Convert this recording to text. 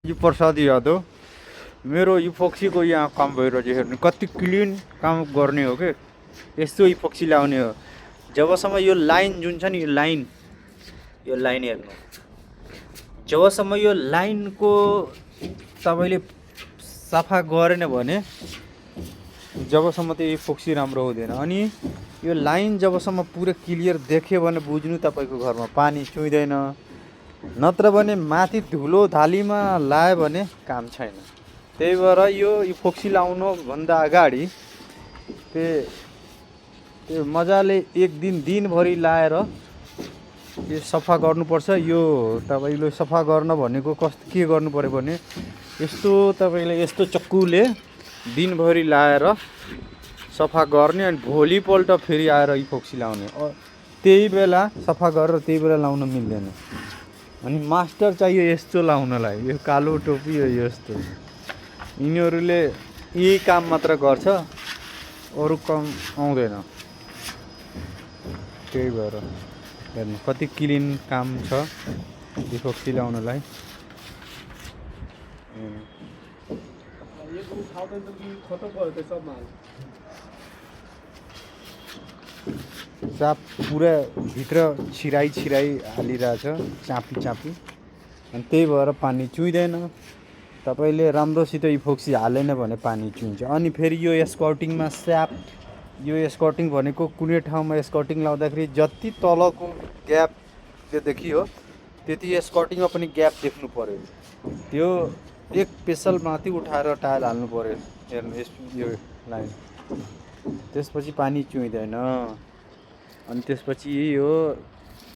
यो प्रसाद यादव मेरो इपोक्सीको यहाँ काम भइरहेछ हेर्नु कति क्लिन काम गर्ने हो के यस्तो इपोक्सी लाउने हो जबसम्म यो लाइन जुन छ नि यो लाइन हेर्नु जबसम्म यो लाइनको तपाईँले सफा गरेन भने जबसम्म त्यो इपोक्सी राम्रो हुँदैन अनि यो लाइन जबसम्म पुरै क्लियर देख्यो भने बुझ्नु तपाईँको घरमा पानी चुइदैन नत्र भने माथि धुलो धालीमा लायो भने काम छैन त्यही भएर यो इपोक्सी लाउनु भन्दा अगाडि त्यो मजाले एक दिनभरि लाएर यो सफा गर्नुपर्छ यो तपाईले सफा गर्न भनेको कस्तो के गर्नु पर्यो भने यस्तो तपाईले यस्तो चक्कुले दिनभरि लाएर सफा गर्ने अनि भोलिपल्ट फेरि आएर इपोक्सी लाउने त्यही बेला सफा गरेर त्यही बेला लाउन मिल्दैन अनि मास्टर चाहियो यस्तो लाउनलाई यो कालो टोपी हो यस्तो यिनीहरूले यही काम मात्र गर्छ अरू काम आउँदैन त्यही भएर हेर्नु कति क्लिन काम छ इपोक्सी लाउनलाई साप पुरा भित्र छिराई हालिरहेछ चापी अनि त्यही भएर पानी चुइदैन तपाईले राम्रोसित इपोक्सी हालेन भने पानी चुइन्छ अनि फेरि यो स्कर्टिङमा स्याप यो स्कर्टिङ भनेको कुनै ठाउँमा स्कर्टिङ लाउँदाखेरि जति तलको ग्याप त्यो देखियो त्यति स्कर्टिङमा पनि ग्याप देख्नु पर्यो त्यो एक पेसल माथि उठाएर टायल हाल्नु पर्यो हेर्नु यो लाइन त्यसपछि पानी चुइदैन अनि त्यसपछि यो